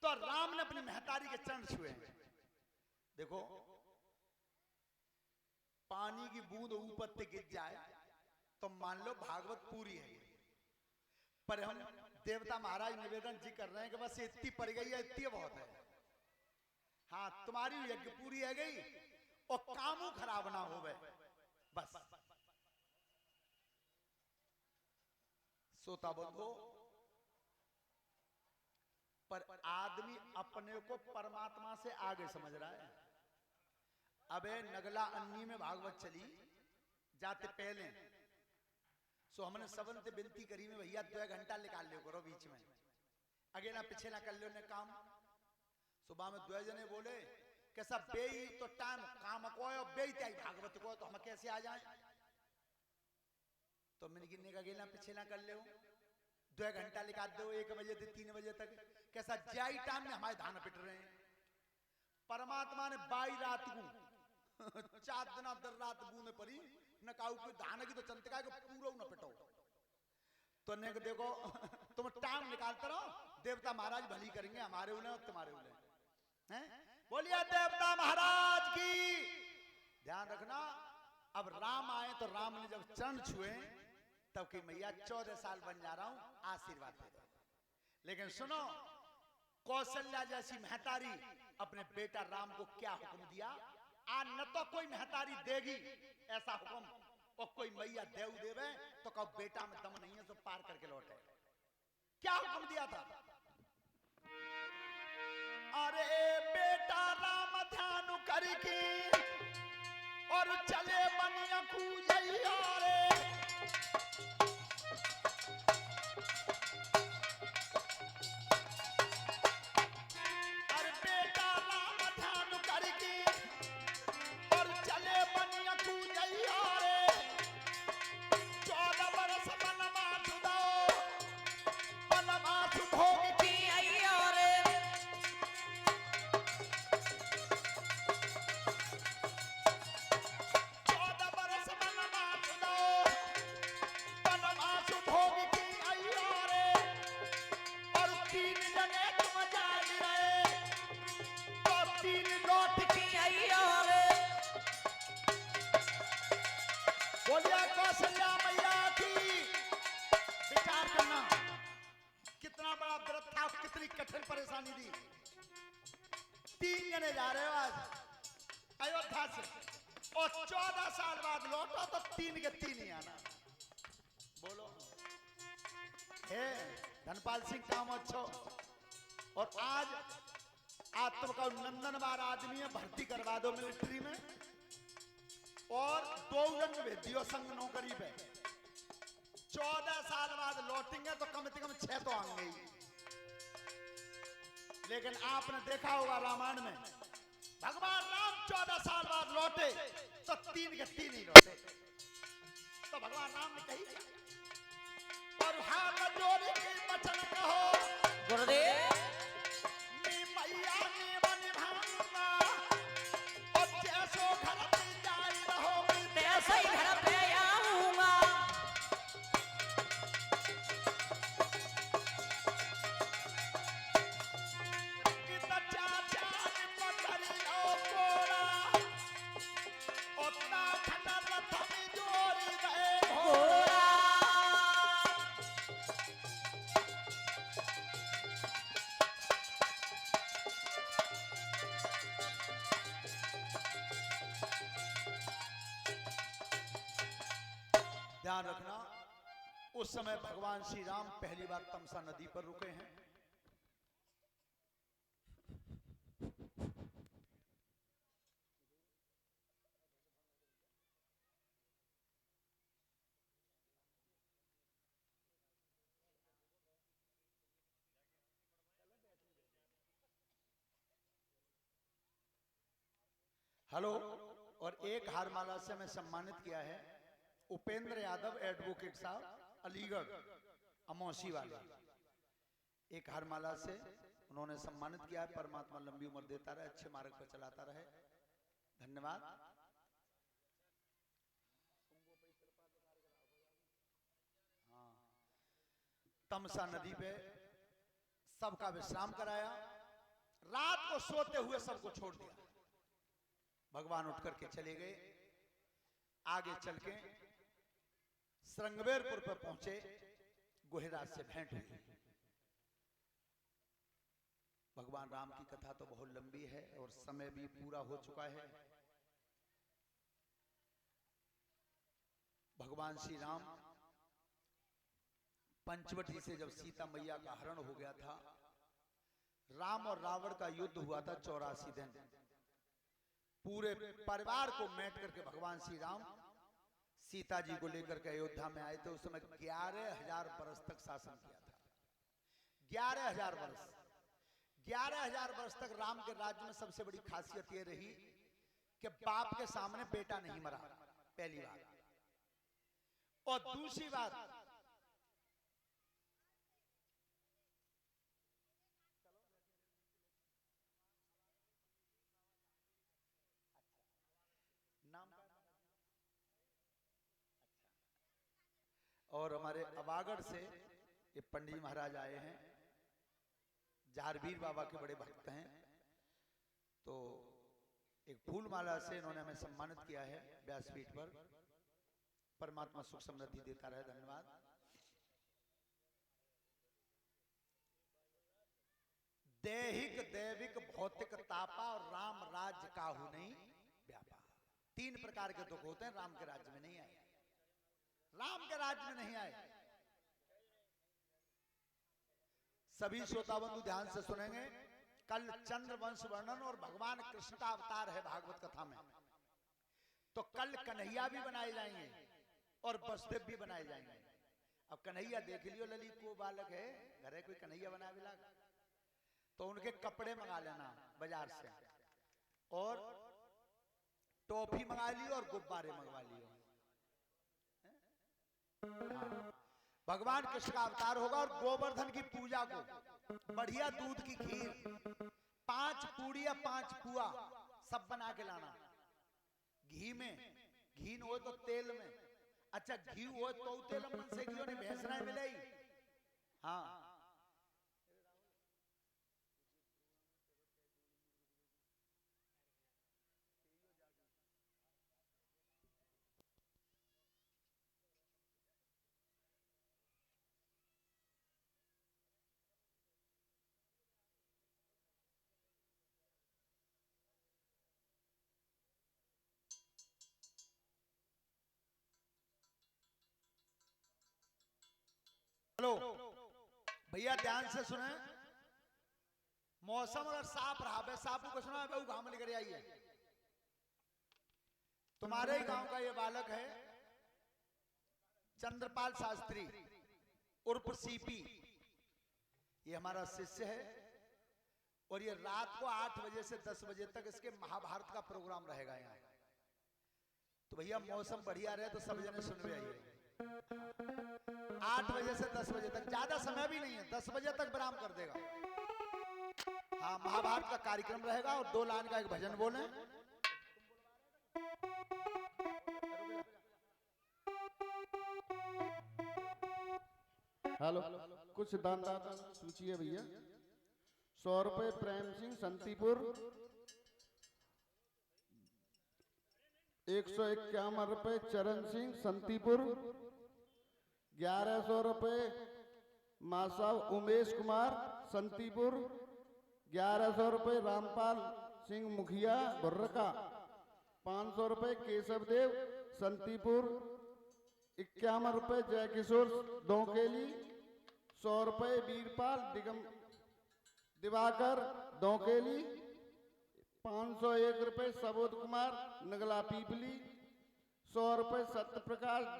तो राम ने अपनी महतारी के चरण छुए। देखो, पानी की बूंद ऊपर से गिर जाए तो मान लो भागवत पूरी है, पर हम देवता महाराज निवेदन जी कर रहे हैं कि बस इतनी पड़ गई है, इतनी बहुत है। हाँ, तुम्हारी यज्ञ पूरी है गई और कामू खराब ना हो गए, बस। सोता बंधो, पर आदमी अपने को परमात्मा से आगे समझ रहा है। अबे नगला अन्नी में भागवत चली जाते पहले, सो हमने सबन से विनती करी में भैया 2 घंटा निकाल लियो करो बीच में, अगे ना पीछे ना कर लियो ने काम। सुबह में 2 जने बोले कैसा बेई तो टाइम काम को बेई त्याई भागवत को, तो हम कैसे आ जाए? तो मैंने गिनने का गेला पीछे ना कर लियो, 2 घंटा निकाल दो 1 बजे से 3 बजे तक, कैसा जाई टाइम में हमारे धान पिट रहे हैं। परमात्मा ने 22 रात को 4 दिन दर रात बूंदे पड़ी न काऊ कोई धान की तो चंतका को पूरा न पिटो। तो ने देखो तुम टाइम निकालते रहो, देवता महाराज भली करेंगे हमारे उन्हें और तुम्हारे उन्हें, हैं? बोलिए देवता महाराज की। ध्यान रखना, अब राम आए तो राम ने जब चरण छुए तब कि मैया 14 साल बन जा रहा हूं, आशीर्वाद दे दो। लेकिन सुनो, कौशल्या जैसी महतारी अपने बेटा राम को क्या हुक्म दिया? आ न तो कोई महतारी देगी ऐसा हुक्म, और कोई मैया देव देवे तो कहो बेटा में दम नहीं है तो पार करके लौटे। क्या हुक्म दिया था? अरे बेटा राम ध्यान करके और चले बनिया कूजैया रे, कितनी कठिन परेशानी दी। 3 जने जा रहे हो आज अयोध्या से, और 14 साल बाद लौटो तो 3 के 3 ही आना। बोलो हे धनपाल सिंह काम अच्छो, और आज तुमका नंदनवार आदमी है, भर्ती करवा दो मिलिट्री में, और 2 जन भेज दियो संग नौकरी पे। 14 साल बाद लौटेंगे तो कम से कम 6 तो आएंगे ही। लेकिन आपने देखा होगा रामायण में भगवान राम 14 साल बाद लौटे तो 3 के 3 ही लौटे। तो भगवान राम ने कही और हाथ जोड़ के वचन कहो गुरुदेव ध्यान रखना, उस समय भगवान श्री राम पहली बार तमसा नदी पर रुके हैं। हेलो, और एक हारमाला से मैं सम्मानित किया है उपेंद्र यादव एडवोकेट साहब, अलीगढ़ अमौसी वाले। एक हारमाला से उन्होंने सम्मानित किया है। परमात्मा लंबी उम्र देता रहे, अच्छे मार्ग पर चलाता रहे। धन्यवाद। हाँ, तमसा नदी पे सबका विश्राम कराया, रात को सोते हुए सबको छोड़ दिया। भगवान उठ करके चले गए। आगे चल के श्रृंगवेरपुर पर पहुंचे। गुहिराज से भेंट हुई। भगवान राम की कथा तो बहुत लंबी है और समय भी पूरा हो चुका है। भगवान श्री राम पंचवटी से जब सीता मैया का हरण हो गया था, राम और रावण का युद्ध हुआ था 84 दिन। पूरे परिवार को मेट करके भगवान श्री राम सीता जी को लेकर के अयोध्या में आए थे। उस समय 11,000 वर्ष तक शासन किया था। 11,000 वर्ष। 11,000 वर्ष तक राम के राज्य में सबसे बड़ी खासियत यह रही कि बाप के सामने बेटा नहीं मरा, पहली बात। और दूसरी बात, और हमारे अबागढ़ से ये पंडित जी महाराज आए हैं, जारवीर बाबा के बड़े भक्त हैं। तो एक फूल माला से इन्होंने हमें सम्मानित किया है व्यासपीठ पर। परमात्मा सुख समृद्धि देता रहे। धन्यवाद। दैहिक दैविक भौतिक तापा और राम राज्य काहू नहीं व्यापा। 3 प्रकार के दुख होते हैं, राम के राज्य में नहीं आए। राम के राज्य में नहीं आए। सभी श्रोता बंधु ध्यान से सुनेंगे। कल चंद्रवंश वर्णन और भगवान कृष्ण का अवतार है भागवत कथा में। तो कल कन्हैया भी बनाए जाएंगे और वसुदेव भी बनाए जाएंगे। अब कन्हैया देख लियो, ललित को बालक है, घर है कोई कन्हैया बना भी लाग, तो उनके कपड़े मंगा लेना बाजार से, और टॉफी मंगा लियो और गुब्बारे मंगवा लियो। भगवान कृष्ण का अवतार होगा। और गोवर्धन की पूजा को बढ़िया दूध की खीर, 5 पूड़ी या 5 पुआ सब बना के लाना। घी में, घी न हो तो तेल में। अच्छा घी हो तो तेल मन से घी ने भैंसना मिले। हाँ हेलो भैया ध्यान से सुने। मौसम अगर साफ रहा, साबू को सुना है, घाम लेकर आइए। तुम्हारे ही गांव का ये बालक है चंद्रपाल शास्त्री उर्फ सीपी। ये हमारा शिष्य है। और ये रात को 8 बजे से 10 बजे तक इसके महाभारत का प्रोग्राम रहेगा यहाँ। तो भैया मौसम बढ़िया रहे तो सब जने सुन रहे आइए। 8 बजे से 10 बजे तक, ज्यादा समय भी नहीं है, 10 बजे तक विराम कर देगा। हाँ महाभारत का कार्यक्रम रहेगा और 2 लाइन का एक भजन बोले। हेलो, कुछ दानदाता सूची है भैया। 100 रुपए प्रेम सिंह संतीपुर, 151 रुपए चरण सिंह संतीपुर, 1100 रुपए मासाव उमेश कुमार संतीपुर, 1100 रुपए रामपाल सिंह मुखिया बुर्रका, 500 रुपए केशव देव संतीपुर, 51 रुपए जयकिशोर दोकेली, 100 रुपए वीरपाल दिवाकर दोकेली, 501 रुपए सबोध कुमार नगला पीपली, 100 रुपए सत्य प्रकाश